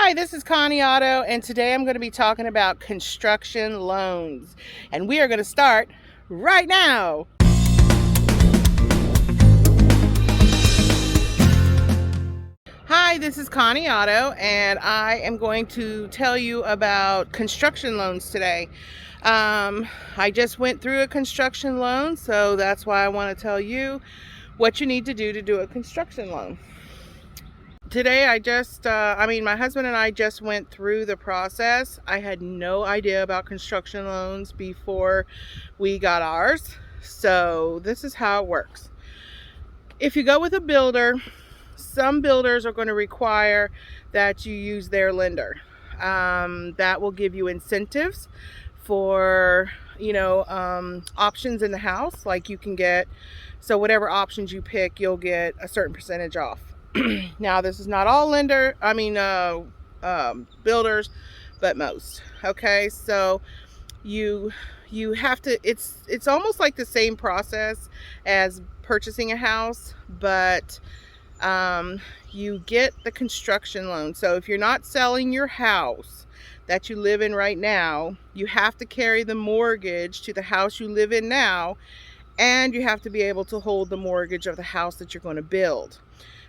Hi, this is Connie Otto, and today I'm going to be talking about construction loans. And we are going to start right now. Hi, this is Connie Otto, and I am going to tell you about construction loans today. I just went through a construction loan, so that's why I want to tell you what you need to do a construction loan. Today my husband and I just went through the process. I had no idea about construction loans before we got ours. So this is how it works. If you go with a builder, some builders are going to require that you use their lender. That will give you incentives for, options in the house. Like you can get, so whatever options you pick, you'll get a certain percentage off. Now, this is not all builders, but most. Okay, so you have to. It's almost like the same process as purchasing a house, but you get the construction loan. So if you're not selling your house that you live in right now, you have to carry the mortgage to the house you live in now, and you have to be able to hold the mortgage of the house that you're going to build.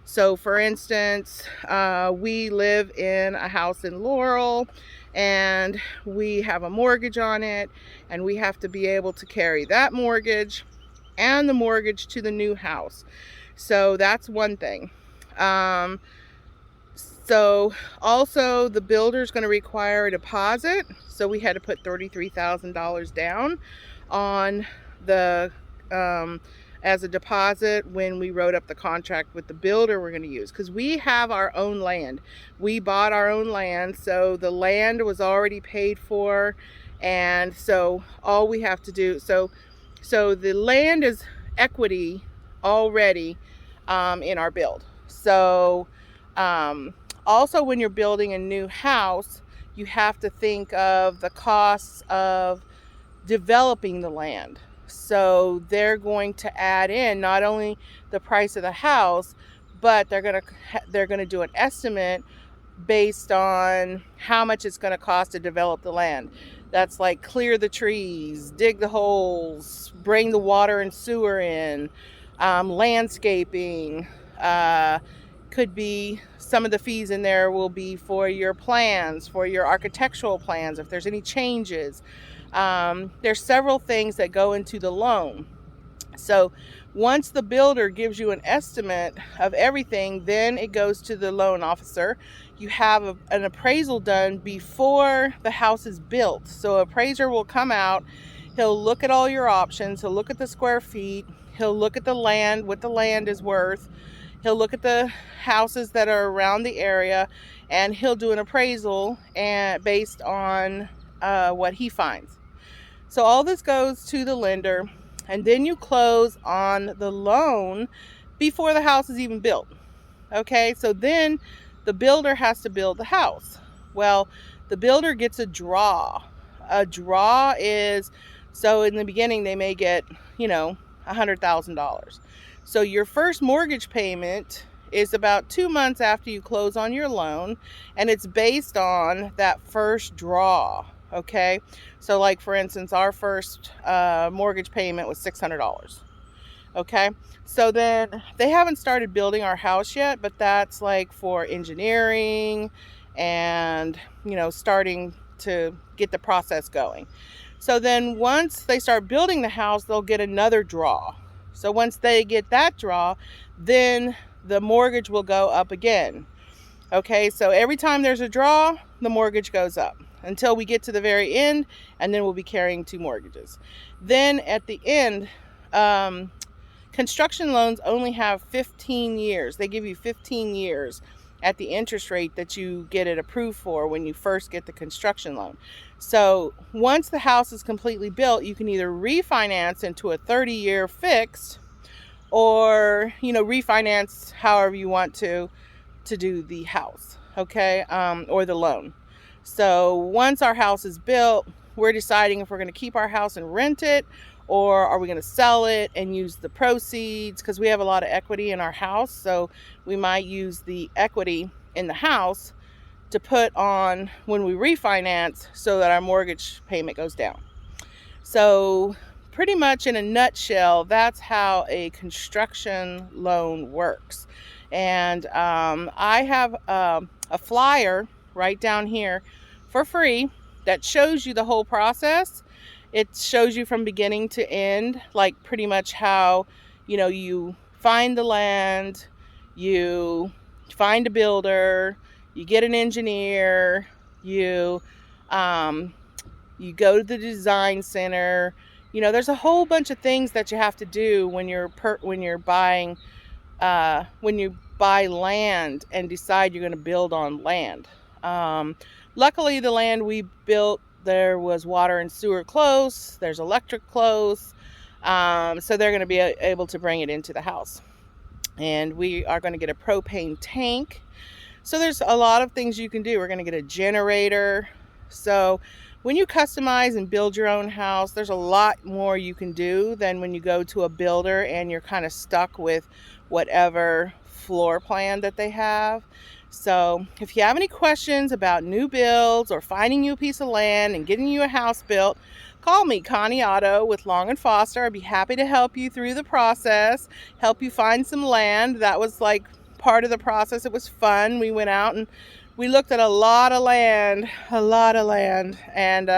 So for instance, we live in a house in Laurel and we have a mortgage on it, and we have to be able to carry that mortgage and the mortgage to the new house. So that's one thing. So also the builder's going to require a deposit. So we had to put $33,000 down on the as a deposit when we wrote up the contract with the builder we're going to use, because we have our own land. We bought our own land, so the land was already paid for, and so all we have to do, so the land is equity already in our build. So also when you're building a new house, you have to think of the costs of developing the land. So they're going to add in not only the price of the house, but they're going to do an estimate based on how much it's going to cost to develop the land. That's like clear the trees, dig the holes, bring the water and sewer in, landscaping. Could be some of the fees in there will be for your plans, for your architectural plans, if there's any changes. There's several things that go into the loan. So once the builder gives you an estimate of everything, then it goes to the loan officer. You have an appraisal done before the house is built. So an appraiser will come out, he'll look at all your options, he'll look at the square feet, he'll look at the land, what the land is worth, he'll look at the houses that are around the area, and he'll do an appraisal and based on what he finds. So all this goes to the lender, and then you close on the loan before the house is even built. Okay, so then the builder has to build the house. Well, the builder gets a draw. A draw is, so in the beginning they may get, $100,000. So your first mortgage payment is about 2 months after you close on your loan, and it's based on that first draw. Okay, so like for instance, our first mortgage payment was $600. Okay, so then they haven't started building our house yet, but that's like for engineering and starting to get the process going. So then once they start building the house, they'll get another draw. So once they get that draw, then the mortgage will go up again. Okay, so every time there's a draw, the mortgage goes up until we get to the very end, and then we'll be carrying 2 mortgages. Then at the end, construction loans only have 15 years. They give you 15 years at the interest rate that you get it approved for when you first get the construction loan. So once the house is completely built, you can either refinance into a 30-year fixed, or refinance however you want to do the house, okay, or the loan. So once our house is built, we're deciding if we're going to keep our house and rent it, or are we going to sell it and use the proceeds, because we have a lot of equity in our house. So we might use the equity in the house to put on when we refinance so that our mortgage payment goes down. So pretty much in a nutshell, that's how a construction loan works. And I have a flyer right down here for free that shows you the whole process. It shows you from beginning to end, like pretty much how, you find the land, you find a builder, you get an engineer, you you go to the design center. There's a whole bunch of things that you have to do when you're buying when you buy land and decide you're going to build on land. Luckily, the land we built, there was water and sewer close, there's electric close, so they're going to be able to bring it into the house. And we are going to get a propane tank. So there's a lot of things you can do. We're going to get a generator. So when you customize and build your own house, there's a lot more you can do than when you go to a builder and you're kind of stuck with whatever floor plan that they have. So if you have any questions about new builds or finding you a piece of land and getting you a house built, call me, Connie Otto with Long & Foster. I'd be happy to help you through the process, help you find some land. That was like part of the process. It was fun. We went out and we looked at a lot of land, and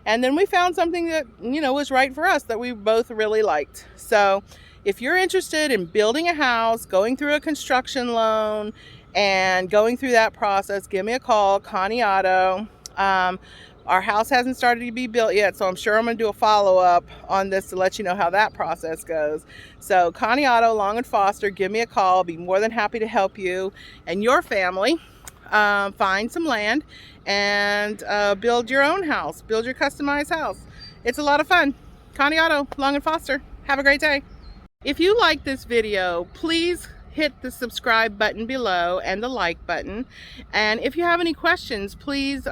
then we found something that, was right for us, that we both really liked. So if you're interested in building a house, going through a construction loan, and going through that process, give me a call, Connie Otto. Our house hasn't started to be built yet, so I'm sure I'm going to do a follow-up on this to let you know how that process goes. So Connie Otto, Long & Foster, give me a call. I'll be more than happy to help you and your family find some land and build your own house, build your customized house. It's a lot of fun. Connie Otto, Long & Foster. Have a great day. If you like this video, please hit the subscribe button below and the like button. And if you have any questions, please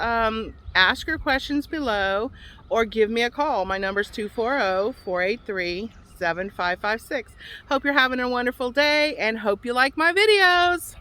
ask your questions below or give me a call. My number is 240-483-7556. Hope you're having a wonderful day and hope you like my videos.